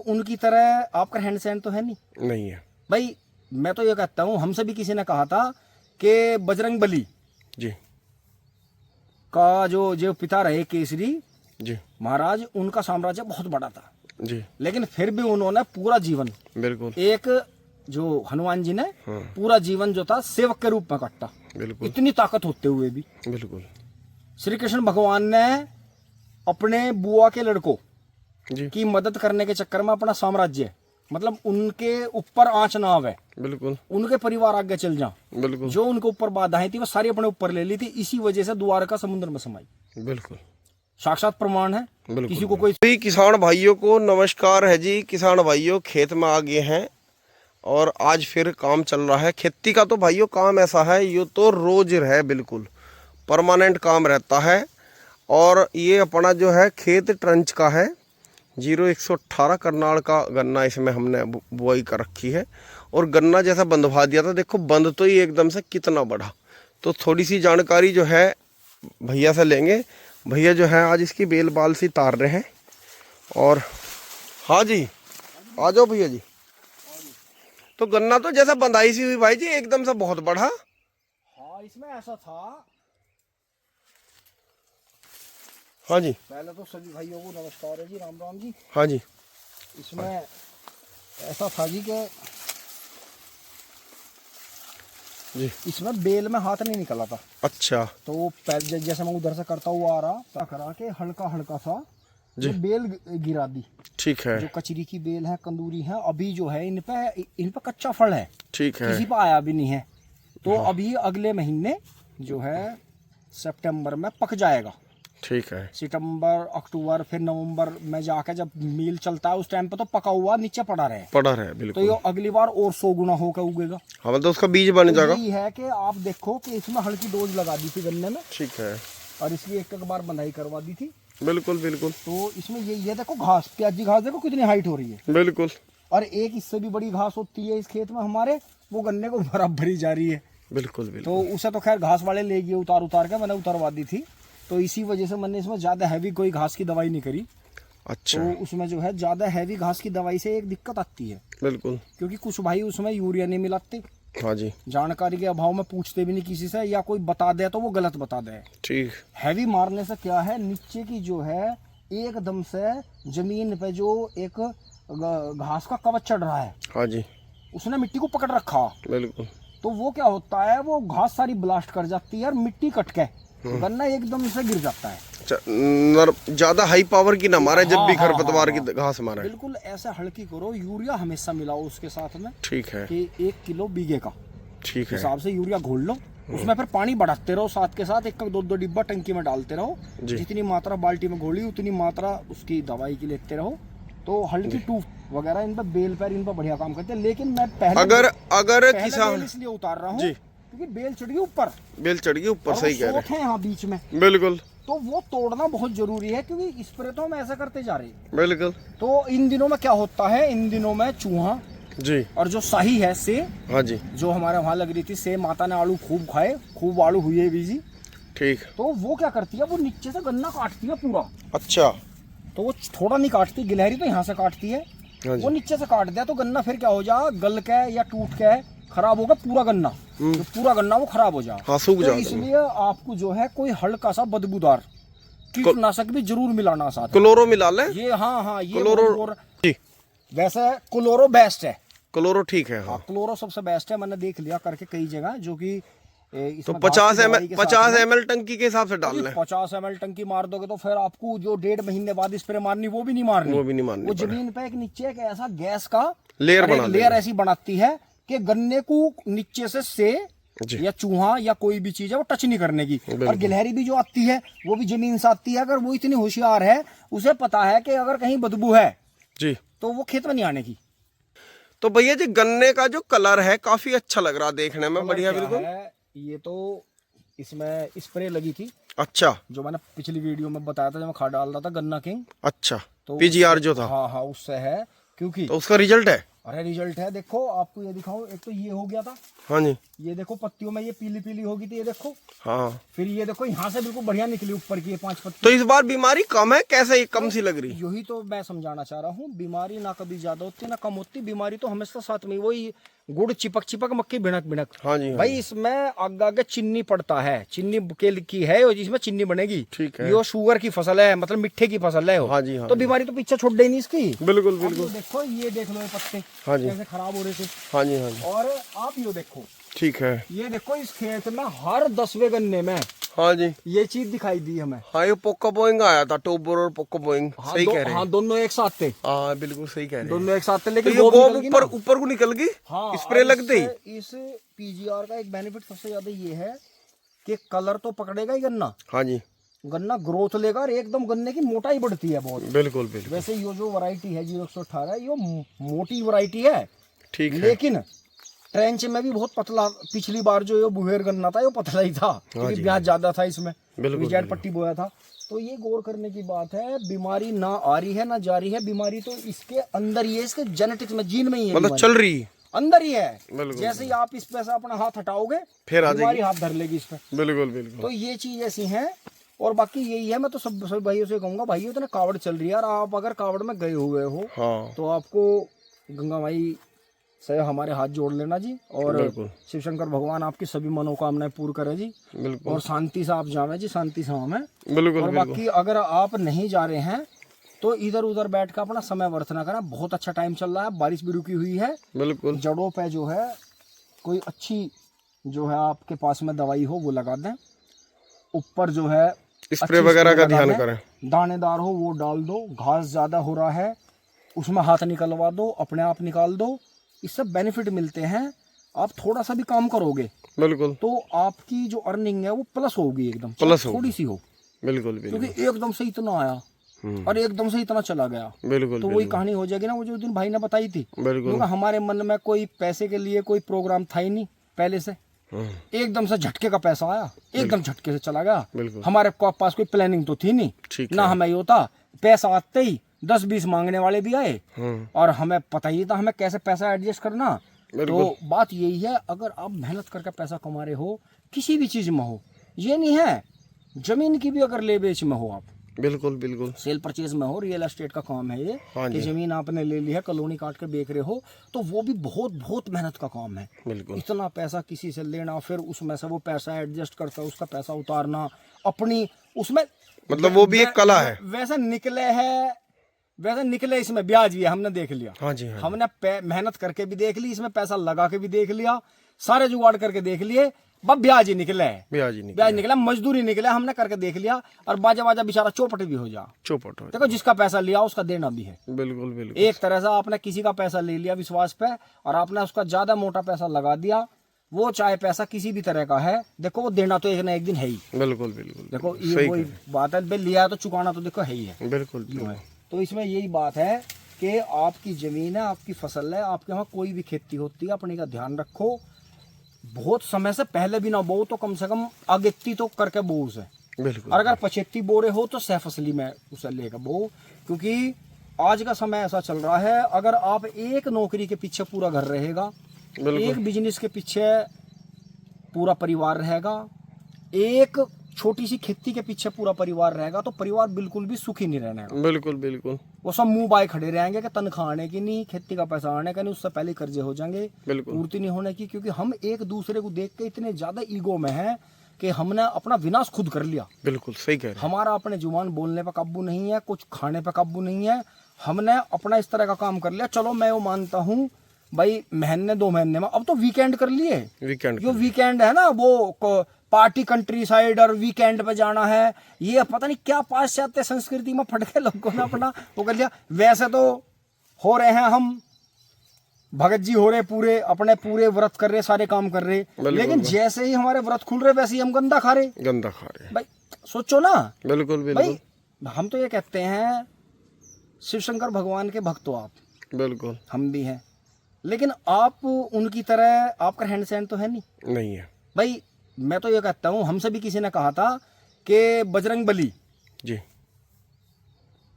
उनकी तरह आपका हैंड सैंड तो है नहीं है भाई। मैं तो ये कहता हूँ, हमसे भी किसी ने कहा था कि बजरंग बली जी का जो पिता रहे केसरी जी महाराज, उनका साम्राज्य बहुत बड़ा था जी, लेकिन फिर भी उन्होंने पूरा जीवन बिल्कुल एक जो हनुमान जी ने हाँ पूरा जीवन जो था सेवक के रूप में काटा, बिल्कुल इतनी ताकत होते हुए भी। बिल्कुल श्री कृष्ण भगवान ने अपने बुआ के लड़कों जी की मदद करने के चक्कर में अपना साम्राज्य, मतलब उनके ऊपर आंच ना आवे, बिल्कुल उनके परिवार आगे चल जा, बिल्कुल जो उनके ऊपर बाधाएं थी वो सारी अपने ऊपर ले ली थी, इसी वजह से द्वारका समुद्र में समाई। बिल्कुल साक्षात प्रमाण है, बिल्कुल। किसी को कोई। सभी किसान भाइयों को नमस्कार है जी। किसान भाइयों खेत में आ गए हैं और आज फिर काम चल रहा है। खेती का तो भाइयों काम ऐसा है, ये तो रोज है, बिल्कुल परमानेंट काम रहता है। और ये अपना जो है खेत ट्रंच का है, 0118 करनाल का गन्ना इसमें हमने बुआई कर रखी है। और गन्ना जैसा बंधवा दिया था, देखो बंद तो ही एकदम से कितना बड़ा। तो थोड़ी सी जानकारी जो है भैया से लेंगे। भैया जो है आज इसकी बेल बाल सी तार रहे हैं। और हाँ जी आ जाओ भैया जी। तो गन्ना तो जैसा बंधाई सी हुई भाई जी, एकदम से बहुत बड़ा। हाँ इसमें ऐसा था, हाँ जी पहले तो सभी भाइयों को नमस्कार है जी, राम राम जी। हाँ जी इसमें ऐसा था जी कि जी इसमें बेल में हाथ नहीं निकला था। अच्छा तो पहले जैसे मैं उधर से करता हुआ आ रहा करा के हल्का हल्का सा जी, जो बेल गिरा दी। ठीक है जो कचरी की बेल है, कंदूरी है, अभी जो है इन पे कच्चा फल है, ठीक है किसी पे आया भी नहीं है। तो हाँ। अभी अगले महीने जो है सितंबर में पक जाएगा। ठीक है सितंबर अक्टूबर फिर नवंबर में जाके जब मील चलता है उस टाइम पे तो पका हुआ नीचे पड़ा रहे, पड़ा है तो बिल्कुल। ये अगली बार और 100 गुना होकर उगेगा। हाँ मतलब उसका बीज बन तो जाएगा। यही है कि आप देखो कि इसमें हल्की डोज लगा दी थी गन्ने में, ठीक है और इसकी एक बार बंधाई करवा दी थी। बिल्कुल बिल्कुल तो इसमें ये देखो घास, प्याजी घास देखो कितनी हाइट हो रही है। बिल्कुल और एक इससे भी बड़ी घास होती है इस खेत में हमारे, वो गन्ने को बराबर ही जा रही है। बिल्कुल तो बिल्कुल। उसे तो खैर घास वाले ले गए उतार के, मैंने उतारवा दी थी। तो इसी वजह से मैंने इसमें ज्यादा हैवी कोई घास की दवाई नहीं करी। अच्छा तो उसमें जो है ज्यादा हैवी घास की दवाई से एक दिक्कत आती है, बिल्कुल। क्योंकि कुछ भाई उसमें यूरिया नहीं मिलाते, हाँ जी जानकारी के अभाव में पूछते भी नहीं किसी से, या कोई बता दे तो वो गलत बता दे। ठीक हैवी मारने से क्या है, नीचे की जो है एकदम से जमीन पे जो एक घास का कवच चढ़ रहा है, हाँ जी उसने मिट्टी को पकड़ रखा। बिल्कुल। तो वो क्या होता है, वो घास सारी ब्लास्ट कर जाती है और मिट्टी कट के गन्ना एकदम से गिर जाता है। ज्यादा हाई पावर की ना मारे, जब भी हाँ, खरपतवार हाँ, की घास मारे। बिल्कुल ऐसा हल्की करो। यूरिया हमेशा मिलाओ उसके साथ में, ठीक है कि 1 किलो बीघे का ठीक है हिसाब से यूरिया घोल लो। उसमें फिर पानी बढ़ाते रहो साथ के साथ, 1-2 डिब्बा टंकी में डालते रहो। जितनी मात्रा बाल्टी में घोली उतनी मात्रा उसकी दवाई की लेते रहो। तो हल्की टूफ वगैरह इन पर बेल पैर इन पर बढ़िया काम करते हैं। लेकिन मैं पहले अगर बेल किसान इसलिए उतार रहा हूँ जी, क्योंकि बेल चढ़ गई ऊपर, बेल चढ़ गई ऊपर, सही कह रहे है यहाँ बीच में, बिल्कुल। तो वो तोड़ना बहुत जरूरी है, क्योंकि स्प्रे तो हम ऐसा करते जा रहे हैं। बिल्कुल। तो इन दिनों में क्या होता है, इन दिनों में चूहा जी और जो शाही है से, हाँ जी जो हमारे वहाँ लग रही थी से, माता ने आलू खूब खाए, खूब आलू हुए भी जी। ठीक। तो वो क्या करती है, वो नीचे से गन्ना काटती है पूरा। अच्छा तो वो थोड़ा नहीं काटती, गिलहरी तो यहाँ से काटती है, हाँ वो जी नीचे से काट दिया तो गन्ना फिर क्या हो जा, गल के या टूट के खराब होगा पूरा गन्ना। तो पूरा गन्ना वो खराब हो जा, हाँ सूख तो जाता इसलिए आपको जो है कोई हल्का सा बदबूदार कीटनाशक भी जरूर मिलाना साथ। क्लोरो मिला ले ये हाँ ये क्लोरो जी, वैसे क्लोरो बेस्ट है। क्लोरो ठीक है। हाँ क्लोरो सबसे बेस्ट है, मैंने देख लिया करके कई जगह, जो कि तो 50 ml टंकी के हिसाब से डाल लें। 50 ml टंकी मार दोगे तो फिर आपको जो 1.5 महीने बाद स्प्रे मारनी वो भी नहीं मारनी, वो भी नहीं मारनी। वो जमीन पे एक नीचे एक ऐसा गैस का लेयर ऐसी बनाती है कि गन्ने को नीचे से या चूहा या कोई भी चीज है वो टच नहीं करने की। और गिलहरी भी जो आती है वो भी जमीन से आती है, अगर वो इतनी होशियार है उसे पता है कि अगर कहीं बदबू है जी तो वो खेत में नहीं आने की। तो भैया जी गन्ने का जो कलर है काफी अच्छा लग रहा देखने में, बढ़िया बिल्कुल। ये तो इसमें स्प्रे लगी थी, अच्छा जो मैंने पिछली वीडियो में बताया था जब मैं खाद डाल रहा था, गन्ना किंग। अच्छा तो पीजीआर जो था, हाँ उससे है, क्योंकि तो उसका रिजल्ट है। अरे रिजल्ट है, देखो आपको ये दिखाओ। एक तो ये हो गया था, हाँ जी, ये देखो पत्तियों में ये पीली पीली हो गई थी, ये देखो। हाँ। फिर ये देखो यहाँ से बिल्कुल बढ़िया निकली ऊपर की ये 5 पत्ती। तो इस बार बीमारी कम है, कैसे कम सी लग रही? यही तो मैं समझाना चाह रहा हूँ, बीमारी ना कभी ज्यादा होती ना कम होती, बीमारी तो हमेशा साथ में। वही गुड़ चिपक चिपक मक्की भिनक भिनक। हाँ जी, हाँ भाई जी। इसमें आगे आगे चीनी पड़ता है, चीनी की है और जिसमें चीनी बनेगी। ठीक है। ये शुगर की फसल है, मतलब मिट्टे की फसल है। हाँ जी, हाँ तो जी। बीमारी तो पीछे छोड़ देनी इसकी। बिल्कुल अब बिल्कुल। ये देखो, ये देख लो ये पत्ते हाँ जी, कैसे खराब हो रहे थे। हाँ जी, हाँ जी। और आप ये देखो, ठीक है। ये देखो इस खेत में हर 10वें गन्ने में हाँ जी, ये चीज दिखाई दी हमें। हाँ, ये पोका बोइंग आया था, टोबर और पोका बोइंग। हाँ, सही कह रहे हैं। हाँ दोनों एक साथ थे। हाँ बिल्कुल सही कह रहे हैं। दोनों एक साथ थे, तो लेकिन ये वो गोब निकल गई ऊपर ना। ऊपर को निकल गई। हाँ, स्प्रे और लगते ही। इस पीजीआर का एक बेनिफिट सबसे ज्यादा ये है कि कलर तो पकड़ेगा ही गन्ना, हाँ जी, गन्ना ग्रोथ लेगा और एकदम गन्ने की मोटाई बढ़ती है बहुत। बिल्कुल बिल्कुल। वैसे ये जो वैरायटी है 0118 ये मोटी वैरायटी है, ठीक है। लेकिन ट्रेंच में भी बहुत पतला। पिछली बार जो ये बुहेर गन्ना था ये पतला ही था, क्योंकि ब्याज ज्यादा था इसमें, बिल्कुल, विजय पट्टी बोया था। तो ये गौर करने की बात है, बीमारी ना आ रही है ना जा रही है, बीमारी तो इसके अंदर ही है, इसके जेनेटिक्स में, जीन में ही है, मतलब बीमारी चल रही है। अंदर ही है। बिल्कुल, जैसे ही आप इस पे से अपना हाथ हटाओगे फिर आ बीमारी जाएगी। हाथ धर लेगी इस पे। बिल्कुल बिल्कुल। तो ये चीज ऐसी है। और बाकी यही है, मैं तो सब सभी भाइयों से कहूंगा, भाइयों इतना कावड़ चल रही है यार, आप अगर कावड़ में गए हुए हो हाँ तो आपको गंगा माई से हमारे हाथ जोड़ लेना जी, और बिल्कुल। शिव शंकर भगवान आपकी सभी मनोकामनाएं पूर्ण करे जी, बिल्कुल और शांति से आप जावे जी, शांति से हमें। बिल्कुल। और बिल्कुल बाकी अगर आप नहीं जा रहे हैं तो इधर उधर बैठ कर अपना समय व्यर्थ ना करें। बहुत अच्छा टाइम चल रहा है, बारिश भी रुकी हुई है। बिल्कुल। जड़ों पे जो है कोई अच्छी जो है आपके पास में दवाई हो वो लगा दें। ऊपर जो है स्प्रे वगैरह का ध्यान लगा करें। दें। दानेदार हो वो डाल दो। घास ज्यादा हो रहा है उसमें हाथ निकलवा दो, अपने आप निकाल दो। इससे बेनिफिट मिलते हैं। आप थोड़ा सा भी काम करोगे बिल्कुल तो आपकी जो अर्निंग है वो प्लस होगी, एकदम प्लस होगी। थोड़ी सी हो, बिल्कुल बिल्कुल। क्योंकि एकदम से इतना आया और एकदम से इतना चला गया। बिल्कुल तो वही कहानी हो जाएगी ना, वो जो दिन भाई ने बताई थी। बिल्कुल। क्योंकि हमारे मन में कोई पैसे के लिए कोई प्रोग्राम था ही नहीं पहले से। एकदम से झटके का पैसा आया, एकदम झटके से चला गया। बिल्कुल। हमारे पास कोई प्लानिंग तो थी नहीं, ठीक ना है। हमें ये होता। पैसा आते ही 10-20 मांगने वाले भी आए हम्म, और हमें पता ही था हमें कैसे पैसा एडजस्ट करना। बिल्कुल। तो बात यही है, अगर आप मेहनत करके पैसा कमा रहे हो किसी भी चीज में हो, ये नहीं है जमीन की भी अगर ले बेच में हो, आप बिल्कुल बिल्कुल। सेल परचेज में हो, रियल एस्टेट का काम है ये। हाँ कि जी। जमीन आपने ले ली है, कॉलोनी काट के बेच रहे हो, तो वो भी बहुत बहुत मेहनत का काम है। बिल्कुल इतना पैसा किसी से लेना, फिर उसमें से वो पैसा एडजस्ट करके उसका पैसा उतारना अपनी उसमें, मतलब वो भी एक कला है। वैसे निकले इसमें ब्याज भी है, हमने देख लिया। हाँ जी, हाँ जी। हमने मेहनत करके भी देख ली, इसमें पैसा लगा के भी देख लिया, सारे जुगाड़ करके देख लिए, बस ब्याज ही निकले है। ब्याज ही नहीं। ब्याज निकला, मजदूरी निकला, हमने करके देख लिया। और बाजा बाजा बेचारा चौपट भी हो जा। चौपट हो। देखो जिसका पैसा लिया उसका देना भी है। बिल्कुल बिल्कुल। एक तरह से आपने किसी का पैसा ले लिया विश्वास पे और आपने उसका ज्यादा मोटा पैसा लगा दिया, वो चाहे पैसा किसी भी तरह का है, देखो वो देना तो एक ना एक दिन है ही। बिल्कुल बिल्कुल। देखो ये वही बात है, भाई लिया है तो चुकाना तो देखो है ही है। बिल्कुल यूं बिल्कुल। है। तो इसमें यही बात है कि आपकी जमीन है, आपकी फसल है, आपके वहाँ कोई भी खेती होती है, अपने का ध्यान रखो। बहुत समय से पहले भी ना बो तो कम से कम अगेती तो करके बो उसे। बिल्कुल। और अगर 75 बोरे हो तो सह फसली में उसे लेकर बो, क्योंकि आज का समय ऐसा चल रहा है, अगर आप एक नौकरी के पीछे पूरा घर रहेगा, एक बिजनेस के पीछे पूरा परिवार रहेगा, एक छोटी सी खेती के पीछे पूरा परिवार रहेगा, तो परिवार बिल्कुल भी सुखी नहीं रहने का। बिल्कुल बिल्कुल। वो सब मुंह बाय खड़े रहेंगे कि तनख्वाह आने की नहीं, खेती का पैसा आने का नहीं, उससे पहले कर्जे हो जाएंगे, बिल्कुल। पूर्ति नहीं होने की। क्योंकि हम एक दूसरे को देख के इतने ज्यादा ईगो में हैं कि हमने अपना विनाश खुद कर लिया। बिल्कुल सही कह रहे हैं। हमारा अपने जुबान बोलने पे काबू नहीं है, कुछ खाने पे काबू नहीं है। हमने अपना इस तरह का काम कर लिया। चलो मैं वो मानता हूँ भाई, महीने 2 महीने में अब तो वीकेंड कर लिए। वीकेंड जो वीकेंड है ना वो पार्टी कंट्री साइड और वीकेंड पे जाना है, ये पता नहीं क्या पाश्चात्य संस्कृति में फट के लोगों ने अपना वो कर लिया। वैसे तो हो रहे हैं हम भगत जी, हो रहे पूरे अपने पूरे व्रत कर रहे, सारे काम कर रहे, लेकिन जैसे ही हमारे व्रत खुल रहे वैसे ही हम गंदा खा रहे। गंदा खा रहे हैं। भाई सोचो ना। बिल्कुल बिल्कुल। भाई हम तो ये कहते हैं शिव शंकर भगवान के भक्त हो आप, बिल्कुल हम भी हैं, लेकिन आप उनकी तरह आपका हैंड सैंड तो है नहीं है भाई। मैं तो ये कहता हूँ, हमसे भी किसी ने कहा था कि बजरंग बली जी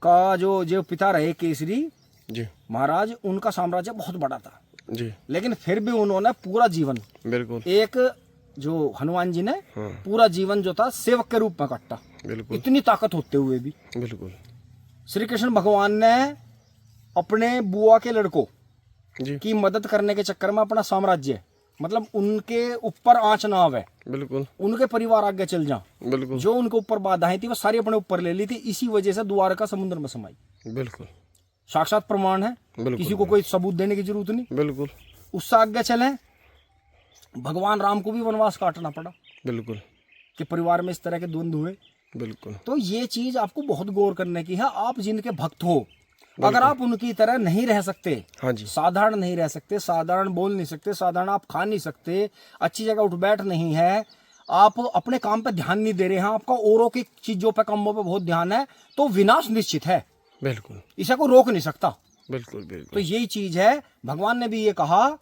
का जो पिता रहे केसरी, जी महाराज उनका साम्राज्य बहुत बड़ा था जी, लेकिन फिर भी उन्होंने पूरा जीवन, बिल्कुल एक जो हनुमान जी ने पूरा जीवन जो था सेवक के रूप में काटा, बिल्कुल इतनी ताकत होते हुए भी। बिल्कुल श्री कृष्ण भगवान ने अपने बुआ के लड़कों जी, की मदद करने के चक्कर में अपना साम्राज्य, मतलब उनके ऊपर आंच ना आवे, बिल्कुल उनके परिवार आगे चल जा, बिल्कुल जो उनके ऊपर बाधाएं थी वो सारी अपने ऊपर ले ली थी, इसी वजह से द्वारका समुद्र में समाई। बिल्कुल साक्षात प्रमाण है, बिल्कुल, किसी को कोई सबूत देने की जरूरत नहीं। बिल्कुल उससे आगे चले, भगवान राम को भी वनवास काटना पड़ा बिल्कुल कि परिवार में इस तरह के द्वंद्व हुए। बिल्कुल, तो ये चीज आपको बहुत गौर करने की है। आप जिनके भक्त हो, अगर आप उनकी तरह नहीं रह सकते, हाँ जी, साधारण नहीं रह सकते, साधारण बोल नहीं सकते, साधारण आप खा नहीं सकते, अच्छी जगह उठ बैठ नहीं है, आप अपने काम पे ध्यान नहीं दे रहे हैं, आपका औरों की चीजों पे, कामों पे बहुत ध्यान है, तो विनाश निश्चित है, बिल्कुल इसे कोई रोक नहीं सकता। बिल्कुल बिल्कुल, तो यही चीज है, भगवान ने भी ये कहा,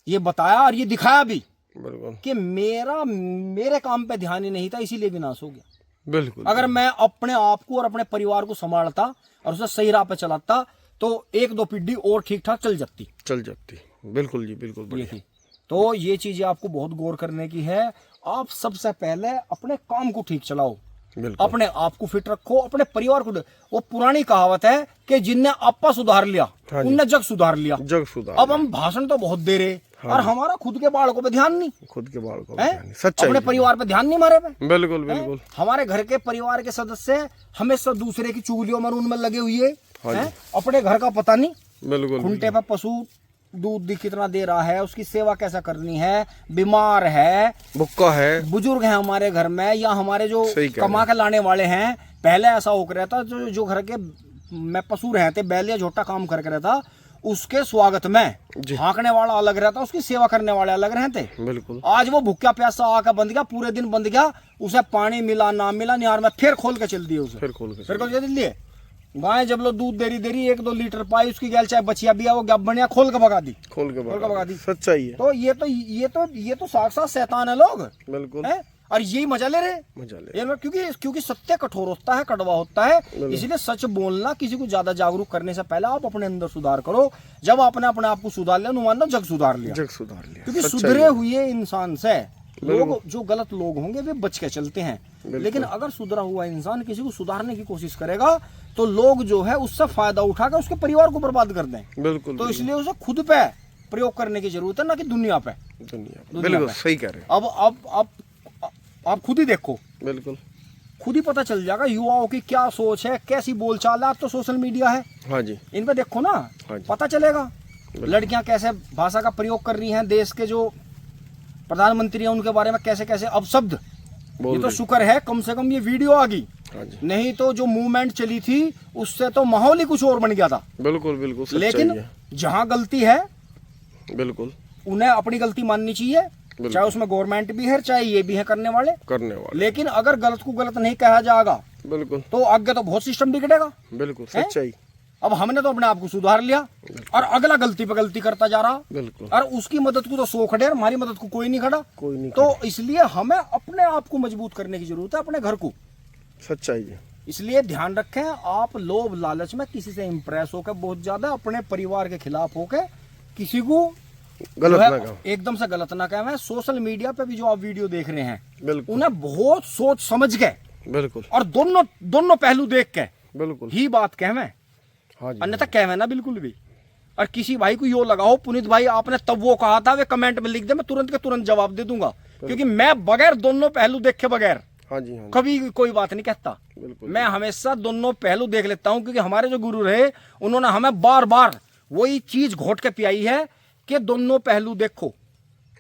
ये बताया और ये दिखाया भी बिल्कुल कि मेरे काम पे ध्यान ही नहीं था, इसीलिए विनाश हो गया। बिल्कुल, अगर मैं अपने आप को और अपने परिवार को संभालता और उसे सही राह पे चलाता तो एक दो पीढ़ी और ठीक ठाक चल जाती। बिल्कुल जी, बिल्कुल ये बढ़िया, थी। तो ये चीजें आपको बहुत गौर करने की है। आप सबसे पहले अपने काम को ठीक चलाओ, बिल्कुल अपने आप को फिट रखो, अपने परिवार को। वो पुरानी कहावत है कि जिनने आपा सुधार लिया, हाँ जी, उनने जग सुधार लिया। जग सुधार। अब हम भाषण तो बहुत दे रहे, हाँ और हमारा खुद के बालकों पे ध्यान नहीं, खुद के बाल को है? ध्यान नहीं, सच्चाई अपने जी, परिवार पे ध्यान नहीं हमारे पे। बिल्कुल बिल्कुल, हमारे घर के परिवार के सदस्य हमेशा दूसरे की चुगलियों में उनमें लगे हुए हाँ हैं, अपने घर का पता नहीं। बिल्कुल खूंटे पे पशु दूध कितना दे रहा है, उसकी सेवा कैसा करनी है, बीमार है, भुक्का है, बुजुर्ग है हमारे घर में, या हमारे जो सही कह कमा के लाने वाले हैं। पहले ऐसा हो रहता, जो घर के में पशु रहते, बैल या झोटा काम करके रहता, उसके स्वागत में हाँकने वाला अलग रहता, उसकी सेवा करने वाले अलग रहते। बिल्कुल आज वो भूखा प्यासा आकर बंद गया, पूरे दिन बंद गया, उसे पानी मिला ना मिला, निहार में फिर खोल के चल दिए उसे, फिर खोल के फिर खोल के चल दिए। गाय जब लो दूध देरी देरी 1-2 लीटर पाई, उसकी गैल चाहे बचिया भी वो गप बढ़िया खोल के भगा दी, खोल के भगा दी। सच्चाई है। तो ये तो साक्षात शैतान है लोग, बिल्कुल है? और यही मजा ले रहे, मजा ले, ये क्योंकि सत्य कठोर होता है, कड़वा होता है, इसलिए सच बोलना। किसी को ज्यादा जागरूक करने से पहले आप अपने अंदर सुधार करो। जब आपने अपने आप को सुधार लिया, नुमान जग सुधार लिया, जग सुधार लिया। क्योंकि सुधरे हुए इंसान से लोग, जो गलत लोग होंगे वे बच के चलते हैं, लेकिन अगर सुधरा हुआ इंसान किसी को सुधारने की कोशिश करेगा तो लोग जो है उससे फायदा उठाकर उसके परिवार को बर्बाद कर दें। बिल्कुल, तो इसलिए उसे खुद पे प्रयोग करने की जरूरत है, ना कि दुनिया पे। बिल्कुल सही कह रहे हैं। अब आप खुद ही देखो, बिल्कुल खुद ही पता चल जाएगा युवाओं की क्या सोच है, कैसी बोलचाल है। अब तो सोशल मीडिया है, हाँ जी, इन पे देखो ना, हाँ जी, पता चलेगा लड़कियां कैसे भाषा का प्रयोग कर रही हैं, देश के जो प्रधानमंत्री हैं उनके बारे में कैसे कैसे अपशब्द। ये तो शुक्र है कम से कम ये वीडियो आ गई, हाँ जी, नहीं तो जो मूवमेंट चली थी उससे तो माहौल ही कुछ और बन गया था। बिल्कुल बिल्कुल, लेकिन जहां गलती है बिल्कुल उन्हें अपनी गलती माननी चाहिए, चाहे उसमें गवर्नमेंट भी है, चाहे ये भी है करने वाले। लेकिन अगर गलत को गलत नहीं कहा जाएगा, बिल्कुल, तो आगे तो बहुत सिस्टम बिगड़ेगा। बिल्कुल सच्चाई। अब हमने तो अपने आप को सुधार लिया और अगला गलती पे गलती करता जा रहा, बिल्कुल, और उसकी मदद को तो 100 खड़े, हमारी मदद को कोई नहीं खड़ा। तो इसलिए हमें अपने आप को मजबूत करने की जरूरत है, अपने घर को। सच्चाई है। इसलिए ध्यान रखें, आप लोभ लालच में किसी से इंप्रेस होकर बहुत ज्यादा अपने परिवार के खिलाफ होकर किसी को गलत ना कहो, एकदम से गलत ना कहें। सोशल मीडिया पे भी जो आप वीडियो देख रहे हैं, बिल्कुल, उन्हें बहुत सोच समझ के, बिल्कुल, और दोनों पहलू देख के बिल्कुल ही बात कहवें, हाँ जी, अन्यथा कहवें ना बिल्कुल भी। और किसी भाई को यो लगाओ, पुनीत भाई आपने तब वो कहा था, वे कमेंट में लिख दे, मैं तुरंत के तुरंत जवाब दे दूंगा, क्योंकि मैं बगैर दोनों पहलू देखे बगैर हाँ जी, हाँ कभी कोई बात नहीं कहता। बिल्कुल, मैं हमेशा दोनों पहलू देख लेता हूं, क्योंकि हमारे जो गुरु रहे उन्होंने हमें बार बार वही चीज घोट के पियाई है कि दोनों पहलू देखो,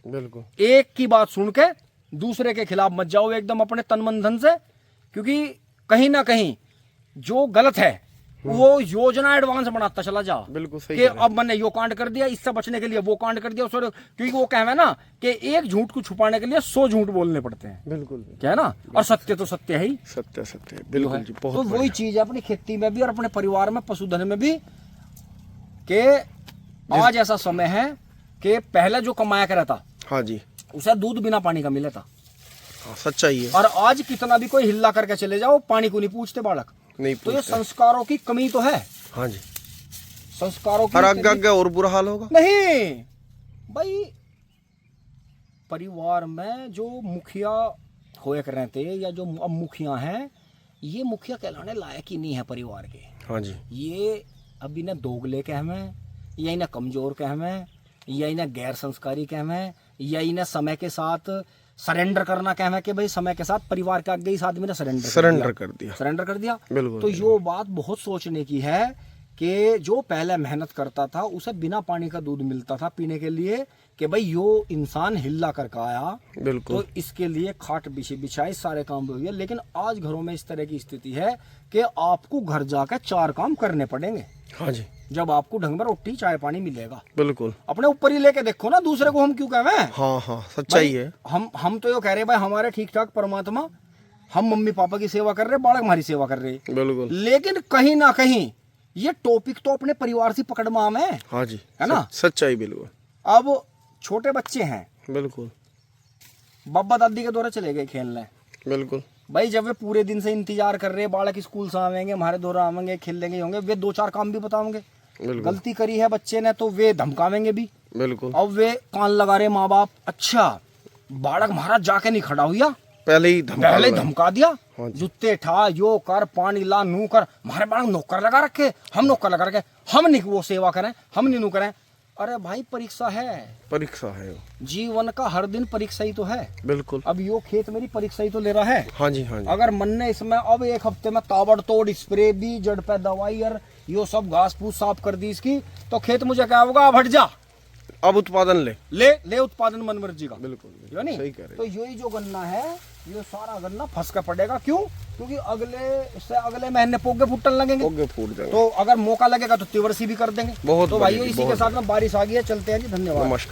बिल्कुल, एक की बात सुन के दूसरे के खिलाफ मत जाओ एकदम अपने तन मन धन से, क्योंकि कहीं ना कहीं जो गलत है वो योजना एडवांस बनाता चला जा। बिल्कुल सही कि अब मैंने यो कांड कर दिया, इससे बचने के लिए वो कांड कर दिया, क्योंकि वो कहवे ना कि एक झूठ को छुपाने के लिए 100 झूठ बोलने पड़ते हैं। बिल्कुल, क्या है ना, और सत्य तो सत्य है ही, सत्य सत्य, बिल्कुल जी, तो बहुत वही चीज है अपनी खेती में भी और अपने परिवार में, पशुधन में भी, कि आज ऐसा समय है कि पहले जो कमाया करा था, हाँ जी, उसे दूध बिना पानी का मिला था। हाँ, सच्चाई है। और आज कितना भी कोई हिल्ला करके चले जाओ, पानी को नहीं पूछते बालक। नहीं तो ये संस्कारों की कमी तो है। हाँ जी, संस्कारों की और आगे आगे और बुरा हाल होगा। नहीं भाई, परिवार में जो मुखिया होए कर रहे थे या जो अब मुखिया हैं, ये मुखिया कहलाने लायक ही नहीं है परिवार के। हाँ जी। ये अब इन्हें दोगले कहमें, या इन्हें कमजोर कहमें, या इन्हें गैर संस्कारी कहमें, या इन्हें समय के साथ सरेंडर करना कहमें कि भाई समय के साथ परिवार के आगे इस आदमी ने सरेंडर कर दिया। बिल्कुल। तो यो बात बहुत सोचने की है कि जो पहले मेहनत करता था उसे बिना पानी का दूध मिलता था पीने के लिए, कि भाई यो इंसान हिल्ला करके आया, बिल्कुल। तो इसके लिए खाट बिछाई सारे काम हो गए। लेकिन आज घरों में इस तरह की स्थिति है कि आपको घर जाकर 4 काम करने पड़ेंगे। हाँ जी। जब आपको ढंग में रोटी चाय पानी मिलेगा। बिल्कुल। अपने ऊपर ही लेके देखो ना, दूसरे को हम क्यों कहें। हाँ हाँ, सच्चाई है। हम तो यो कह रहे भाई हमारे ठीक ठाक परमात्मा, हम मम्मी पापा की सेवा कर रहे, बालक हमारी सेवा कर रहे। बिल्कुल। लेकिन कहीं ना कहीं ये टॉपिक तो अपने परिवार से पकड़ में आम है। हाँ जी, है ना, सच्चाई बिल्कुल। अब छोटे बच्चे हैं, बिल्कुल, बाबा दादी के दौरे चले गए खेलने। बिल्कुल भाई जब वे पूरे दिन से इंतजार कर रहे, बालक स्कूल से आवेंगे, हमारे दौरा आवेंगे, खेलेंगे होंगे, वे 2-4 काम भी बताओगे। गलती करी है बच्चे ने तो वे धमकावेंगे भी। बिल्कुल। अब वे कान लगा रहे माँ बाप, अच्छा बालक महाराज जाके नहीं खड़ा हुआ, पहले ही धमका दिया। हाँ, जूते ठा, यो कर, पानी ला, नू कर। हमारे बालक नौकर लगा रखे, हम नौकर लगा रखे, हम नहीं वो सेवा करें, हम नहीं नू करें। अरे भाई परीक्षा है, जीवन का हर दिन परीक्षा ही तो है। बिल्कुल। अब यो खेत मेरी परीक्षा ही तो ले रहा है। हाँ जी, हाँ जी। अगर मन ने इसमें अब 1 हफ्ते में ताबड़तोड़ स्प्रे भी, जड़ पे दवाई और यो सब घास फूस साफ कर दी इसकी, तो खेत मुझे क्या होगा, अब हट जा, अब उत्पादन ले उत्पादन मन मर्जी का। बिल्कुल, यो नहीं, सही कह रहे। तो यही जो गन्ना है, ये सारा गन्ना फंस का पड़ेगा। क्यों? क्योंकि अगले महीने पोगे फूटने लगेंगे, फूट जाएंगे। तो अगर मौका लगेगा तो तिवरसी भी कर देंगे। बहुत तो भाई इसी के साथ में बारिश आ गई है, चलते हैं जी, धन्यवाद। नमस्कार।